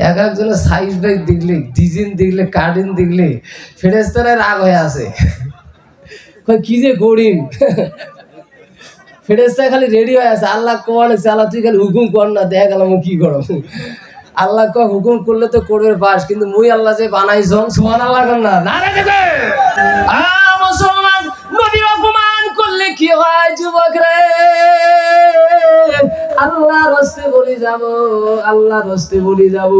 এক একজনের সাইজ ভাই দেখলে, ডিজাইন দেখলে, কাটিং দেখলে ফেরেশতারা রাগ হয়ে আছে, কি যে করিম। ফেরেশতা খালি রেডি হয়ে আছে, আল্লাহ কোয়ালে আল্লাহ তুই খালি হুকুম কর না, দেখা গেল কি করো। আল্লাহ ক হুকুম করলে তো করবে পাস, কিন্তু মুই আল্লাহ যে বানাইছ সুবহানাল্লাহ কর না, নারে দেবে। মুসলমান নবী অপমান করলে কি হয় যুবক রে? আল্লাহর রাস্তে বলি যাব, আল্লাহর রাস্তে বলি যাব।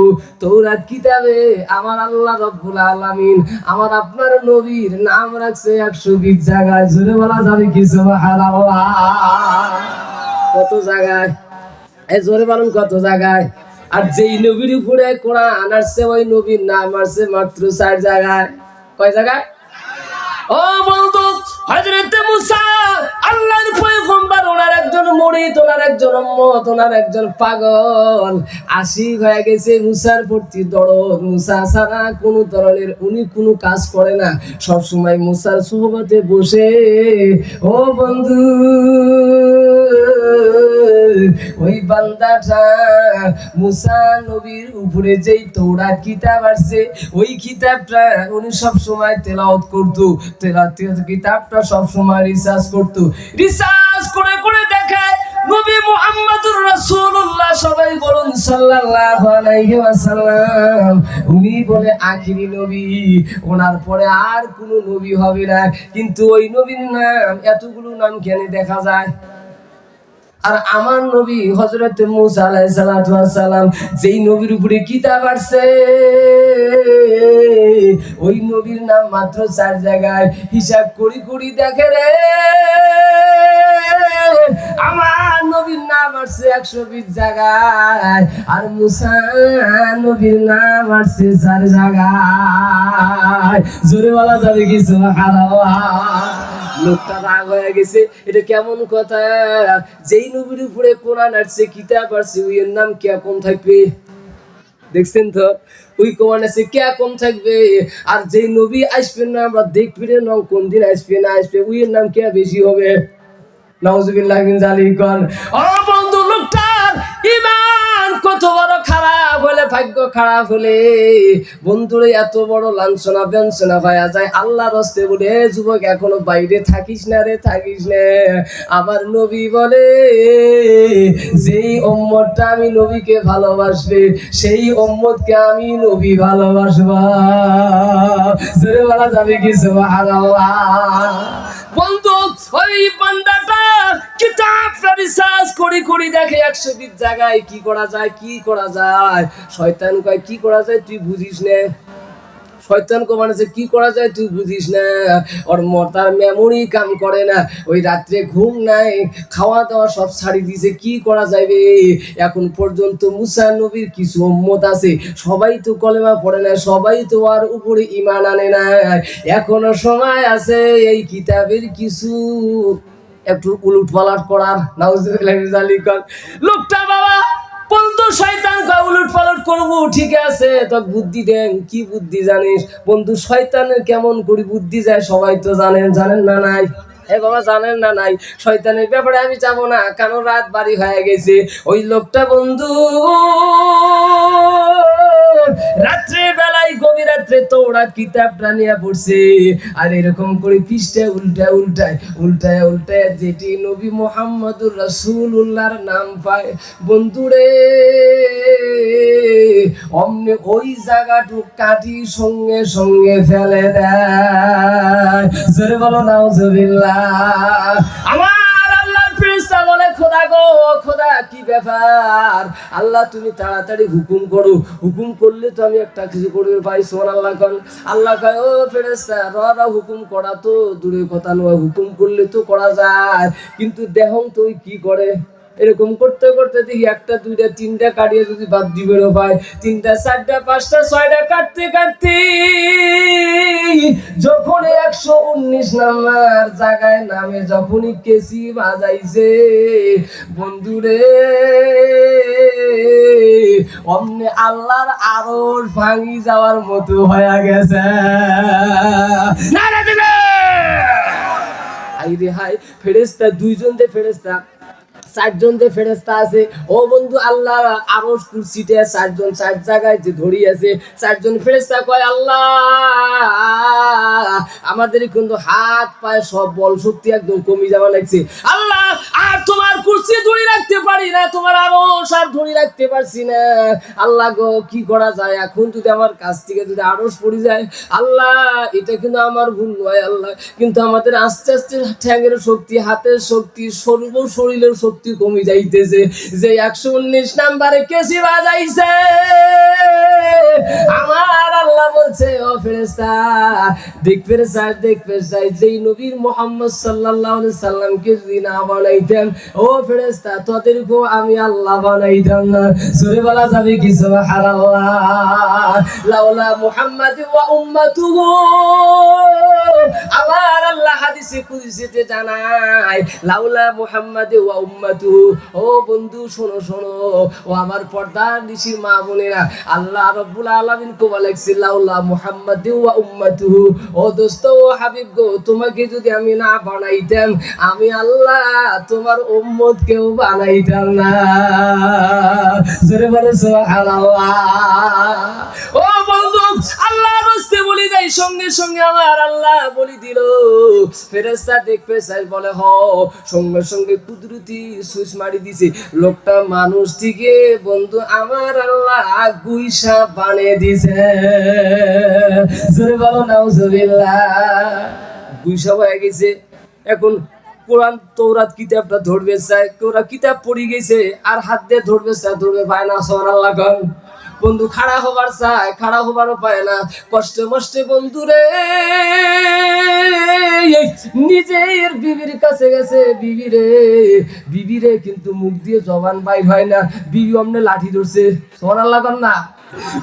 তৌরাত কিতাবে আমার আল্লাহ রব্বুল আলামিন আমার আপনার নবীর নাম রাখছে 120 জায়গায়। জোরে বলা যাবে কি সুবহানাল্লাহ? কত জায়গায়? এই জোরে বলুন কত জায়গায়? আর যেই নবীর উপরে কোরআন আসছে ওই নবীর নাম আসছে মাত্র 4 জায়গায়। কয় জায়গায়? ও বন্ধু, হযরত মুসা আল্লাহর পয়গম্বর, ওনার একজন মুরিদ, ওনার একজন উম্মত, ওনার একজন পাগল আশিক হয়ে গেছে মুসার প্রতি দরদ। মুসা ছাড়া কোনো ধরনের উনি কোনো কাজ করে না, সব সময় মুসার সুহবতে বসে। ও বন্ধু, ওই বান্দাটা মুসা নবীর উপরে যেই তৌরাত কিতাব আসছে ওই কিতাবটা উনি সব সময় তেলাওয়াত করতো। কিতাবটা সব সময় রিসার্চ করতো, রিসার্চ করে করে দেখে নবী মুহাম্মদুর রাসূলুল্লাহ, সবাই বলুন সাল্লাল্লাহু আলাইহি ওয়াসাল্লাম, উনি বলে আখিরি নবী, ওনার পরে আর কোনো নবী হবে না। কিন্তু ওই নবীর নাম এতগুলো নাম কেন দেখা যায়? আর আমার নবী হযরত মুসা আলাইহিস সালাতু ওয়াস সালাম যেই নবীর উপরে কিতাব আসছে ওই নবীর নাম মাত্র 4 জায়গায়। হিসাব করি করি দেখে রে, আমার নবীর নাম আসছে 120 জায়গায়, আর মুসা নবীর নাম আসছে 4 জায়গায়। জোরে বলা যাবে কি সুবহানাল্লাহ? লোকটা রাগ হয়ে গেছে, এটা কেমন কথা? যেই নবীর উপরে কোরআন আসছে, কিতাব আসছে, ওই এর নাম কে কম থাকবে? দেখছেন তো, ওই কোরআন আছে কে কম থাকবে? আর যেই নবী আসবে না আমরা দেখবি রে না কোন দিন আসবে না আসবে, ওই এর নাম কে বেশি হবে? নাউজুবিল্লাহ মিন যালিকা। ও বন্ধু, লোকটার ঈমান কত বড় খারাপ হলে, ভাগ্য খারাপ হলে বন্ধুরে এত বড় লাঞ্ছনা বেঞ্ছনা পাওয়া যায়। আল্লাহর রাস্তে বলে যুবক এখনো বাইরে থাকিস না রে, থাকিস না। আমার নবী বলে যেই উম্মতটা আমি নবীকে ভালোবাসবে সেই উম্মতকে আমি নবী ভালোবাসবো। জোরে বলা যাবে কি সুবহানাল্লাহ? বন্ধু, ওই বান্দাটা কিতাব রিসার্চ করি করি দেখে 120 জায়গায় কি করা যায়, কি করা যায়। শয়তান কয় কি করা যায় তুই বুঝিস না, শয়তান কো মানে কি করা যায় তুই বুঝিস না। ওর মাথার মেমোরি কাম করে না, ওই রাত্রে ঘুম নাই, খাওয়া দাওয়া সব ছাড়ি দিয়েছে, কি করা যাবে? এখন পর্যন্ত মুসা নবীর কিছু উম্মত আছে, সবাই তো কলেমা পড়ে না, সবাই তো আর উপরে ঈমান আনে না। এখনো সময় আছে এই কিতাবের কিছু একটু উলট পালট করার। নাউজুবিল্লাহ মিন যালিকা। লোকটা বাবা বন্ধু শয়তান কয় উলট পালট করবো, ঠিক আছে তো বুদ্ধি দেন। কি বুদ্ধি জানিস বন্ধু? শয়তানের কেমন করে বুদ্ধি যায় সবাই তো জানেন, জানেন না নাই? এ বাবা জানেন না নাই? শয়তানের ব্যাপারে আমি যাবো না, কারণ রাত বাড়ি হয়ে গেছে। ওই লোকটা বন্ধু রাত্রে বেলায় গভীর রাত্রে তৌরাত কিতাবটা নিয়ে পড়ছে, আর এরকম করে পৃষ্ঠা উল্টায় উল্টায় উল্টায় উল্টায় যেটি নবী মুহাম্মদুর রাসূলুল্লাহর নাম পায় বন্ধুরে, অমনি ওই জায়গাটু কাটি সঙ্গে সঙ্গে ফেলে দেয়। জোরে বলো নাউজুবিল্লাহ। আমার আল্লাহর ফেরেশতা বলে খোদা গো খোদা, কি ব্যাপার? আল্লাহ তুমি তাড়াতাড়ি হুকুম করো, হুকুম করলে তো আমি একটা কিছু করবে পাই। সুবহানাল্লাহ কোন। আল্লাহ কয় ও ফেরেশতা রা হুকুম করা তো দূরের কথা নয়, হুকুম করলে তো করা যায়, কিন্তু দেহং তুই কি করে? এরকম করতে করতে দেখি একটা দুইটা তিনটা কাটিয়ে যদি বাদ দিবেরও পায়, 3টা 4টা 5টা 6টা কাটতে কাটতে যখন 119 নাম্বার জায়গায় নামে যখনই কেসি বাজাইছে বন্ধুরে, অমনে আল্লাহর আরশ ভাঙি যাওয়ার মতো হয়ে গেছে। নারে দিবে। হাই রে হাই, ফেরেশতা দুইজন দে ফেরেশতা চারজন যে ফেরেশতা আছে ও বন্ধু আল্লাহ আরশ কুরসিতে চারজন চার জায়গায় যে ধরি আছে চারজন ফেরেশতা কয় আল্লাহ আমাদের কিন্তু হাত পায়ে সব বল শক্তি একদম কমে যাওয়া লাগছে আল্লাহ আর তোমার কুরসি ধরে রাখতে পারি না তোমার আরশ আর ধরে রাখতে পারছি না আল্লাহ গো কি করা যায় এখন যদি আমার কাছ থেকে যদি আরশ পড়ে যায় আল্লাহ এটা কিন্তু আমার ভুল নয় আল্লাহ কিন্তু আমাদের আস্তে আস্তে ঠ্যাঙের শক্তি হাতের শক্তি সর্ব শরীরের শক্তি কমে যাইতেছে যে 119 নাম্বারে কেসি বাজাইছে আমার আল্লাহ বলছে ও ফেরেশতা দেখবে যেই নবীর মুহাম্মদ সাল্লাল্লাহু আলাইহি সাল্লামকে যদি না বানাইতেন ও ফেরেশতা তোদেরকেও আমি আল্লাহ বানাইতাম না সূরা বলা যাবে কি সুবহানাল্লাহ লাউলা মুহাম্মাদ ওয়া উম্মাতুহু আমার আল্লাহ হাদিসে কুদসিতে জানায় লাউলা মুহাম্মাদ ওয়া উম্মাতুহু ও বন্ধু শোনো শোনো ও আমার পর্দার নিশির মা বোনেরা আল্লাহ রাব্বুল আলামিন কো বলেছে লাউলা মুহাম্মাদ ওয়া উম্মাতুহু ও দোস্ত ও হাবিব গো তোমাকে যদি আমি না বানাইতাম আমি আল্লাহ তোমার উম্মতকেও বানাইতাম না জোরে বলো সুবহানাল্লাহ ও বন্ধু আল্লাহর রাস্তে বলি যাই সঙ্গে সঙ্গে আমার আল্লাহ বলি দিল ফেরেশতা দেখবে সাই বলে হ সঙ্গে সঙ্গে কুদরতি সুইচ মারি দিছে লোকটা মানুষ থেকে বন্ধু আমার আল্লাহ গুইসা বানিয়ে দিছে জোরে বলো নাউজুবিল্লাহ গুইসা হয়ে গেছে এখন কোরআন তৌরাত কিতাবটা ধরবে চাই কোরআন কিতাব পড়ে গেছে আর হাত দিয়ে ধরবে চাই ধরবে পায় না সুবহানাল্লাহ কোন বন্ধু খাড়া হবার চায় খাড়া হবারও পায় না কষ্টে মষ্টে বন্ধু রে নিজের বিবির কাছে গেছে বিবি রে কিন্তু মুখ দিয়ে জবান বাইর হয় না বিবি অমনে লাঠি ধরছে সুবহানাল্লাহ কোন না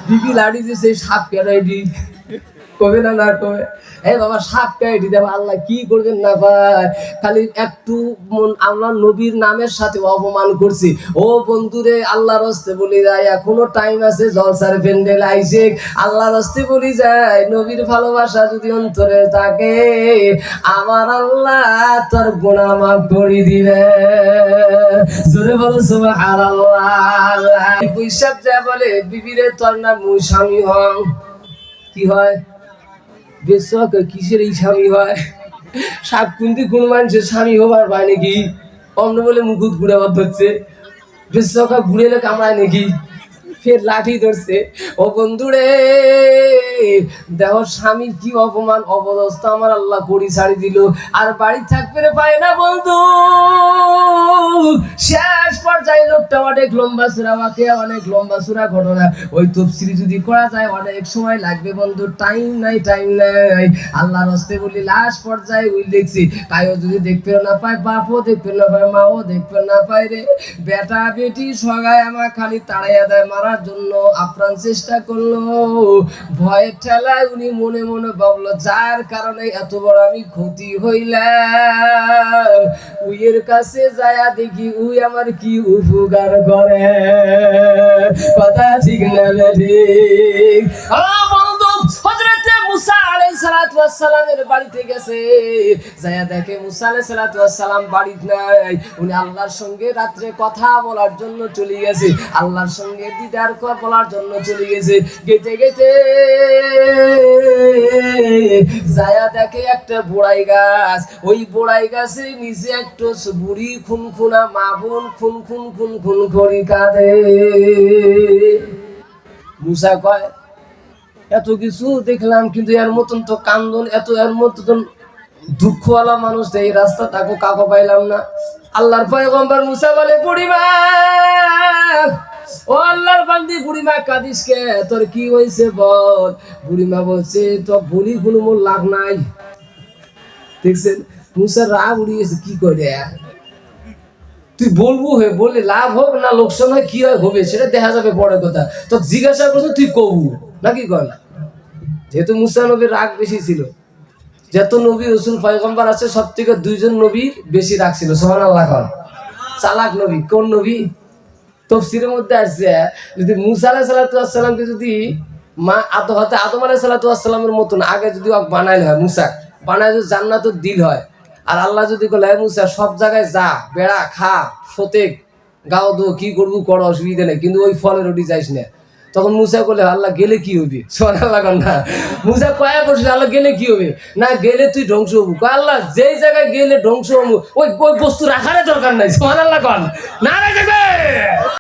বিবি লাঠি দিয়েছে সাপ কেরাইডি কবে না না কবে বাবা সাপ কেটে দেব আল্লাহ কি করবেন না ভাই খালি একটু আল্লাহ নবীর নামের সাথে অপমান করছি ও বন্ধুরে আল্লাহর রাস্তে বলি যায় এখনো টাইম আছে জলসার প্যান্ডেল আইছে আল্লাহর রাস্তে বলি যায় নবীর ভালোবাসা যদি অন্তরে থাকে আমার আল্লাহ তোর গুনাহ মাফ করে দিবে জোরে বলো সুবহানাল্লাহ বৈশাখ যা বলে বিবিরে তোর না মুই স্বামী হও কি হয় বেশক কিসের এই স্বামী হয় সাপ কুন্তি কোন মানুষের স্বামী হবার পায় নাকি অন্য বলে মুকুট ঘুরাবার ধরছে বেশক ঘুরেলে কামড়ায় নাকি ফের লাঠি ধরছে ও বন্ধুরে দেহ স্বামীর কি অপমান অবস্থা আমার আল্লাহ পরি ছাড়ি দিল আর বাড়ি থাকবে রে পায় না বন্ধু শেষ পর্যায়ে লোকটা অনেক লম্বা সুরা বাকি অনেক লম্বা সুরা ঘটনা ওই তফসির যদি করা যায় অনেক সময় লাগবে বন্ধু টাইম নাই আল্লাহর রাস্তে বলি লাস্ট পর্যায়ে ওই দেখছি তাইও যদি দেখতে না পায় বাপও দেখতে না পায় মাও দেখতে না পায় রে বেটা বেটি সগায় আমার খালি তাড়াইয়া দেয় মারার জন্য আপ্রাণ চেষ্টা করলো ভয়ের ঠেলায় উনি মনে মনে ভাবলো যার কারণে এত বড় আমি ক্ষতি হইলাম উইয়ের কাছে যায়া দেখি উই আমার কি উপকার করে কথা ঠিক না ঠিক বন্ধু হযরতে মুসা আলাইহিস সালাতু ওয়াস সালামের বাড়িতে গেছে যায়া দেখে মুসা আলাইহিস সালাতু ওয়াস সালাম বাড়িতে নাই উনি আল্লাহর সঙ্গে রাতে কথা বলার জন্য চলে গেছে আল্লাহর সঙ্গে দিদার বলার জন্য চলে গেছে গেতে গেতে যায়া দেখে একটা বড়াই গাছ ওই বড়াই গাছের নিচে একটা বুড়ি খুনখুনা মা বোন খুন করি কাঁদে মুসা কয় এত কিছু দেখলাম কিন্তু এর মতন তো কান্দন এর মতন দুঃখওয়ালা মানুষ এই রাস্তা তাকে কাকো পাইলাম না আল্লাহর পয়গম্বর মুসা বলে বুড়িমা ও আল্লাহর বান্দি বুড়িমা কাঁদিস কে তোর কি হয়েছে বল বুড়িমা বলছে তো বলি কোনো মোর লাভ নাই দেখছেন মুসা রাগ উড়িয়েছে কি করে তুই বলবো হে বললে লাভ হোক না লোকসান হয় কি হয় হবে সেটা দেখা যাবে বড় কথা তো জিজ্ঞাসা করছো তুই কবু নাকি কর যেহেতু মুসা নবীর রাগ বেশি ছিল যত নবী রাসূল পয়গম্বর আছে সব থেকে দুইজন নবীর বেশি রাগ ছিল সুবহানাল্লাহ চালাক নবী কোন নবী তাফসীরের মধ্যে আসছে যদি মুসা আলাইহিস সালামকে যদি মা আদম আলাইহিস সালামের মতন আগে যদি বানাইল হয় মুসা বানায় যদি জান্নাতের দিল হয় আর আল্লাহ যদি বলে মুসা সব জায়গায় যা, বেড়া খা, সতে গাও দো, কি করবো করো, অসুবিধা নেই, কিন্তু ওই ফলের ওটি যাইস না। তখন মুসা বলে আল্লাহ গেলে কি হবি? সোনাল্লাহ না, মুসা কয়া করছিল আল্লাহ গেলে কি হবে? না গেলে তুই ধ্বংস হবু। আল্লাহ যেই জায়গায় গেলে ধ্বংস হবু ওই ওই বস্তু রাখার দরকার নাই। সোনাল্লাহ কন না রে।